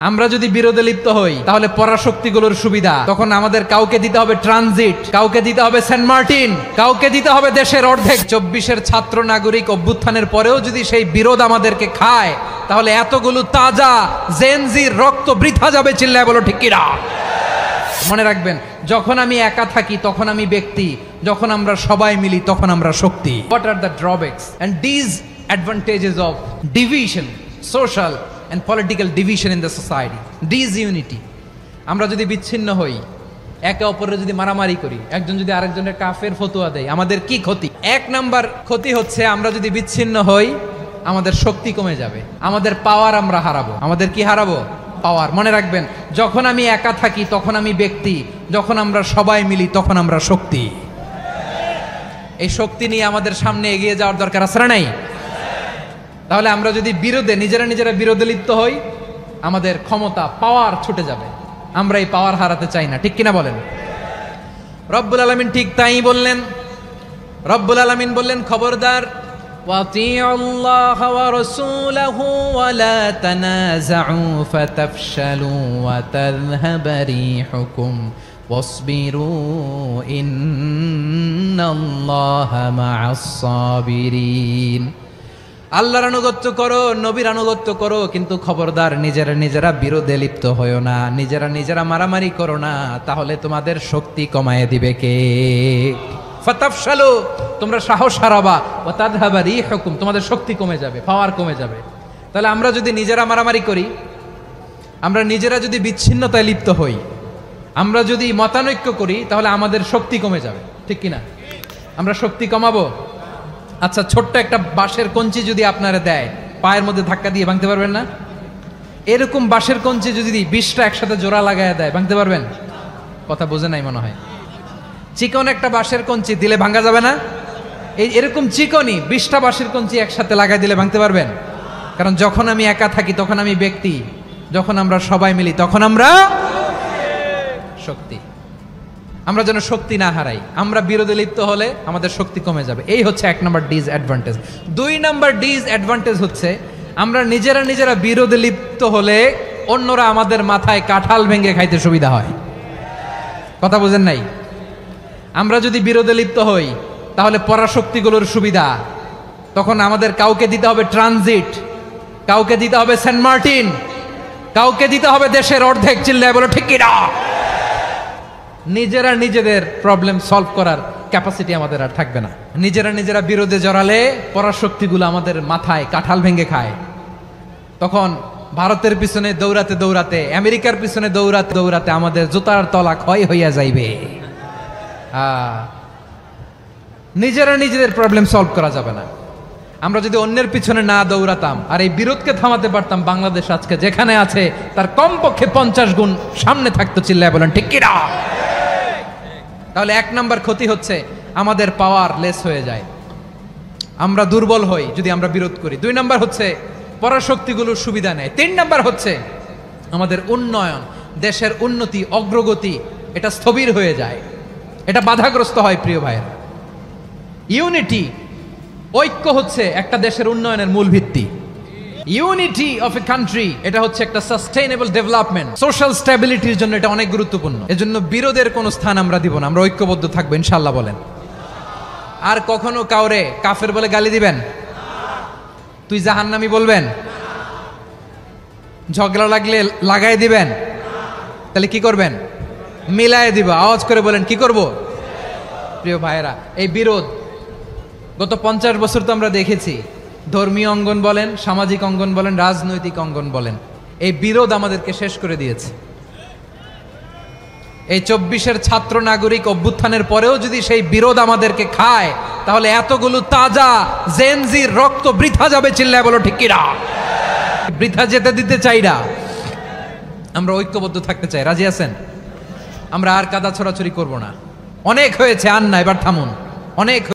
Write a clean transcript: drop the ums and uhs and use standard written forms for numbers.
আমরা যদি বিরোধে লিপ্ত হই তাহলে পরাশক্তিগুলোর সুবিধা তখন আমাদের কাউকে দিতে হবে ট্রানজিট, কাউকে দিতে হবে সেন্ট মার্টিন, কাউকে দিতে হবে দেশের অর্ধেক। 24-এর ছাত্র নাগরিক অভ্যুত্থানের পরেও যদি সেই বিরোধ আমাদেরকে খায় তাহলে এতগুলো তাজা জেনজির রক্ত বৃথা যাবে। চিল্লায় বলো ঠিক কিনা? মনে রাখবেন, যখন আমি একা থাকি তখন আমি ব্যক্তি, যখন আমরা সবাই মিলি তখন আমরা শক্তি। What are the drawbacks and disadvantages of division, social and political division in the society? Disunity. আমরা যদি বিচ্ছিন্ন হই, একে অপরের যদি মারামারি করি, একজন যদি আরেকজনের কাফের ফতোয়া দেয়, আমাদের কি ক্ষতি? এক নাম্বার ক্ষতি হচ্ছে আমরা যদি বিচ্ছিন্ন হই আমাদের শক্তি কমে যাবে, আমাদের পাওয়ার আমরা হারাবো। আমাদের কি হারাবো? পাওয়ার। মনে রাখবেন, যখন আমি একা থাকি তখন আমি ব্যক্তি, যখন আমরা সবাই মিলি তখন আমরা শক্তি। এই শক্তি নিয়ে আমাদের সামনে এগিয়ে যাওয়ার দরকার আছে না নাই? তাহলে আমরা যদি নিজেরা বিরোধে লিপ্ত হই আমাদের ক্ষমতা, পাওয়ার ছুটে যাবে। আমরা এই পাওয়ার হারাতে চাই না, ঠিক কিনা বলেন? রব্বুল আলামিন ঠিক তাই বললেন। রব্বুল আলামিন বললেন, খবরদার, ওয়াতিউল্লাহ ওয়া রাসূলাহু ওয়া লা তানাযাউ ফাতাফশালু ওয়া তাযহাবা রিহুকুম ওয়াসবিরু ইন্নাল্লাহা মা'আস সাবিরিন। আল্লাহর আনুগত্য করো, নবীর আনুগত্য করো, কিন্তু খবরদার নিজেরা বিরোধে লিপ্ত হয়ো না, নিজেরা মারামারি করো না, তাহলে তোমাদের শক্তি কমায় দিবে কে? ফাতাফশালু, তোমরা সাহস হারাবা, ওয়া তাযহাবা রিহুকুম, তোমাদের শক্তি কমে যাবে, পাওয়ার কমে যাবে। তাহলে আমরা যদি নিজেরা মারামারি করি, আমরা নিজেরা যদি বিচ্ছিন্নতায় লিপ্ত হই, আমরা যদি মতানৈক্য করি, তাহলে আমাদের শক্তি কমে যাবে, ঠিক কিনা? আমরা শক্তি কমাবো। আচ্ছা, ছোট্ট একটা বাঁশের কঞ্চি যদি আপনারা দেয়, পায়ের মধ্যে ধাক্কা দিয়ে ভাঙতে পারবেন না? এরকম বাঁশের কঞ্চি যদি 20টা একসাথে জোড়া লাগায় দেয়, ভাঙতে পারবেন? কথা বোঝে নাই মনে হয়। চিকন একটা বাঁশের কঞ্চি দিলে ভাঙা যাবে না? এরকম চিকনই 20টা বাঁশের কঞ্চি একসাথে লাগাই দিলে ভাঙতে পারবেন? কারণ যখন আমি একা থাকি তখন আমি ব্যক্তি, যখন আমরা সবাই মিলি তখন আমরা শক্তি। আমরা যেন শক্তি না হারাই। আমরা বিরোধে লিপ্ত হলে আমাদের শক্তি কমে যাবে। এই হচ্ছে 1 নম্বর ডিসঅ্যাডভান্টেজ। 2 নম্বর ডিসঅ্যাডভান্টেজ হচ্ছে আমরা নিজেরা বিরোধে লিপ্ত হলে অন্যরা আমাদের মাথায় কাঁঠাল ভেঙে খাইতে সুবিধা হয়। কথা বুঝেন নাই? আমরা যদি বিরোধে লিপ্ত হই তাহলে পরাশক্তিগুলোর সুবিধা তখন আমাদের কাউকে দিতে হবে ট্রানজিট, কাউকে দিতে হবে সেন্ট মার্টিন, কাউকে দিতে হবে দেশের অর্ধেক। চিল্লায় বলো ঠিক কিনা? নিজেদের প্রবলেম সলভ করার ক্যাপাসিটি আমাদের আর থাকবে না। নিজেরা বিরোধে জড়ালে পরাশক্তিগুলো আমাদের মাথায় কাঁঠাল ভেঙে খায়। তখন ভারতের পিছনে দৌড়াতে, আমেরিকার পিছনে দৌড়াতে আমাদের জুতার তলা ক্ষয় হইয়া যাইবে। নিজেদের প্রবলেম সলভ করা যাবে না। আমরা যদি অন্যের পিছনে না দৌড়াতাম আর এই বিরোধকে থামাতে পারতাম, বাংলাদেশ আজকে যেখানে আছে তার কমপক্ষে 50 গুণ সামনে থাকতো। চিল্লায় বলেন ঠিক কিনা? তাহলে 1 নাম্বার ক্ষতি হচ্ছে আমাদের পাওয়ার লেস হয়ে যায়, আমরা দুর্বল হই যদি আমরা বিরোধ করি। 2 নাম্বার হচ্ছে পরাশক্তিগুলোর সুবিধা নেয়। 3 নাম্বার হচ্ছে আমাদের উন্নয়ন, দেশের উন্নতি, অগ্রগতি, এটা স্থবির হয়ে যায়, এটা বাধাগ্রস্ত হয়। প্রিয় ভাইয়েরা, ইউনিটি, ঐক্য হচ্ছে একটা দেশের উন্নয়নের মূল ভিত্তি। ইউনিটি অফ এ কান্ট্রি, এটা হচ্ছে একটা সাস্টেইনেবল ডেভেলপমেন্ট, সোশ্যাল স্ট্যাবিলিটির জন্য এটা অনেক গুরুত্বপূর্ণ। এজন্য বিরোধের কোনো স্থান আমরা দিব না, আমরা ঐক্যবদ্ধ থাকবো ইনশাআল্লাহ। বলেন, আর কখনো কাউরে কাফের বলে গালি দিবেন? তুই জাহান্নামী বলবেন? ঝগড়া লাগলে লাগাই দিবেন? তাহলে কি করবেন? মিলায় দিব। আওয়াজ করে বলেন, কি করব? প্রিয় ভাইয়েরা, এই বিরোধ গত 50 বছর তো আমরা দেখেছি, ধর্মীয় অঙ্গন বলেন, সামাজিক অঙ্গন বলেন, রাজনৈতিক অঙ্গন বলেন, এই বিরোধ আমাদেরকে শেষ করে দিয়েছে। এই 24-এর ছাত্র নাগরিক অভ্যুত্থানের পরেও যদি সেই বিরোধ আমাদেরকে খায় তাহলে এতগুলো তাজা জেনজির রক্ত বৃথা যাবে। চিল্লায় বলো ঠিক কিনা? বৃথা যেতে দিতে চাই না, আমরা ঐক্যবদ্ধ থাকতে চাই। রাজি আছেন? আমরা আর কাদা ছোড়াছড়ি করব না। অনেক হয়েছে, আর না, এবার থামুন। অনেক